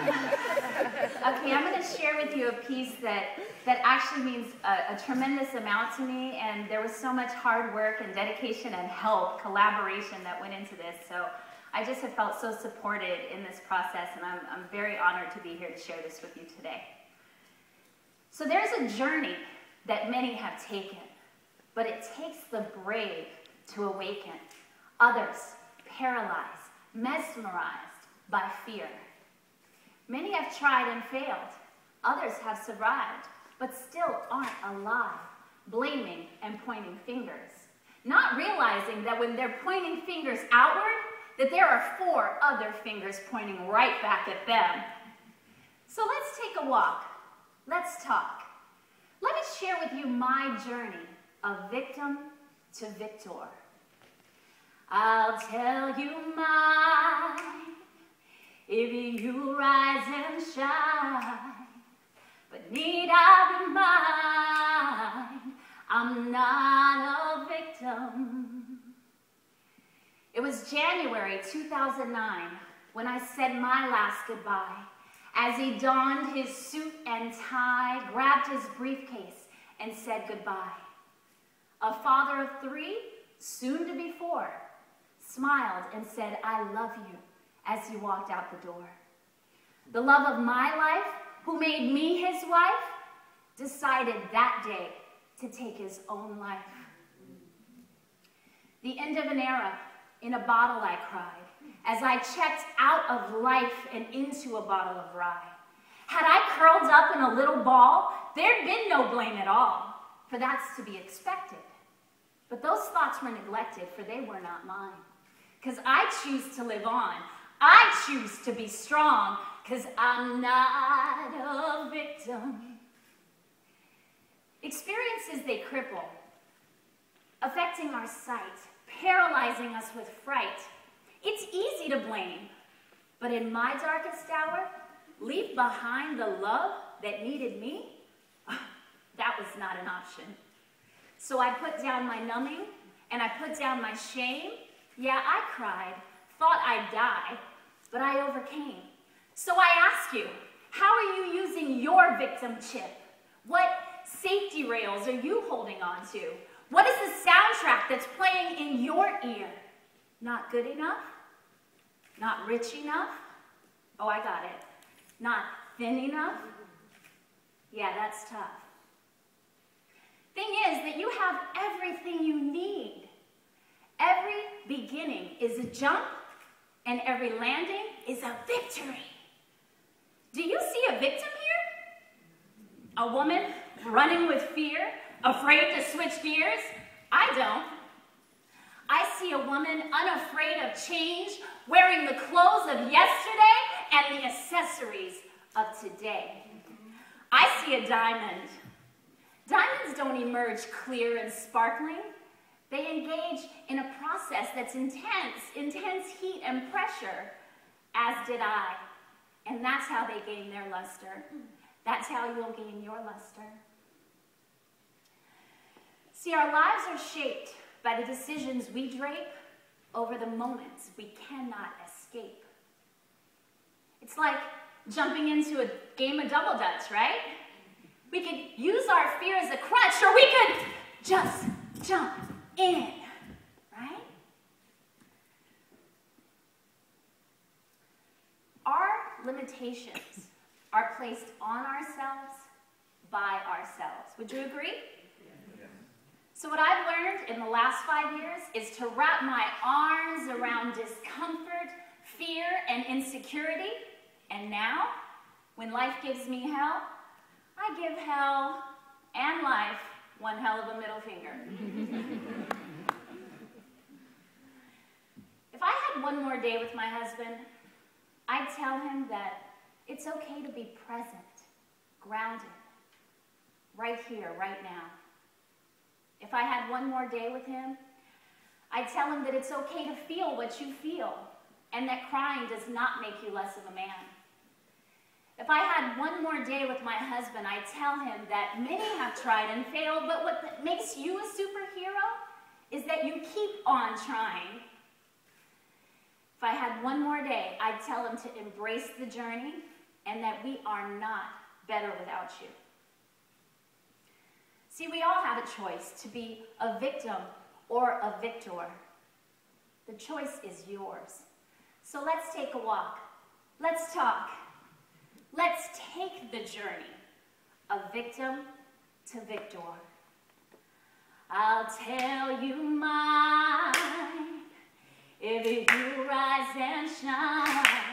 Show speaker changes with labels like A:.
A: Okay, I'm going to share with you a piece that actually means a tremendous amount to me, and there was so much hard work and dedication and help, collaboration that went into this, so I just have felt so supported in this process, and I'm very honored to be here to share this with you today. So there's a journey that many have taken, but it takes the brave to awaken. Others paralyzed, mesmerized by fear. Many have tried and failed. Others have survived, but still aren't alive, blaming and pointing fingers. Not realizing that when they're pointing fingers outward, that there are 4 other fingers pointing right back at them. So let's take a walk. Let's talk. Let me share with you my journey of victim to victor. I'll tell you mine, if you rise and shine. But need I remind, I'm not a victim. It was January 2009 when I said my last goodbye, as he donned his suit and tie, grabbed his briefcase, and said goodbye. A father of 3, soon to be 4, smiled and said, I love you, as he walked out the door. The love of my life, who made me his wife, decided that day to take his own life. The end of an era, in a bottle I cried, as I checked out of life and into a bottle of rye. Had I curled up in a little ball, there'd been no blame at all, for that's to be expected. But those thoughts were neglected, for they were not mine. Because I choose to live on. I choose to be strong, because I'm not a victim. Experiences, they cripple, affecting our sight, paralyzing us with fright. It's easy to blame, but in my darkest hour, leave behind the love that needed me? That was not an option. So I put down my numbing, and I put down my shame. Yeah, I cried, thought I'd die, but I overcame. So I ask you, how are you using your victim chip? What safety rails are you holding on to? What is the soundtrack that's playing in your ear? Not good enough? Not rich enough? Oh, I got it. Not thin enough? Yeah, that's tough. Thing is that you have everything you need. Every beginning is a jump, and every landing is a victory. Do you see a victim here? A woman running with fear, afraid to switch gears? I don't. I see a woman unafraid of change, wearing the clothes of yesterday and the accessories of today. I see a diamond. Diamonds don't emerge clear and sparkling. They engage in a process that's intense heat and pressure, as did I. And that's how they gain their luster. That's how you'll gain your luster. See, our lives are shaped by the decisions we drape over the moments we cannot escape. It's like jumping into a game of double dutch, right? We could use our fear as a crutch, or we could just jump in, right? Our limitations are placed on ourselves by ourselves. Would you agree? So what I've learned in the last 5 years is to wrap my arms around discomfort, fear, and insecurity. And now, when life gives me hell, I give hell and life one hell of a middle finger. If I had one more day with my husband, I'd tell him that it's okay to be present, grounded, right here, right now. If I had one more day with him, I'd tell him that it's okay to feel what you feel, and that crying does not make you less of a man. If I had one more day with my husband, I'd tell him that many have tried and failed, but what makes you a superhero is that you keep on trying. If I had one more day, I'd tell him to embrace the journey and that we are not better without you. See, we all have a choice to be a victim or a victor. The choice is yours. So let's take a walk. Let's talk. Let's take the journey of victim to victor. I'll tell you mine if you rise and shine.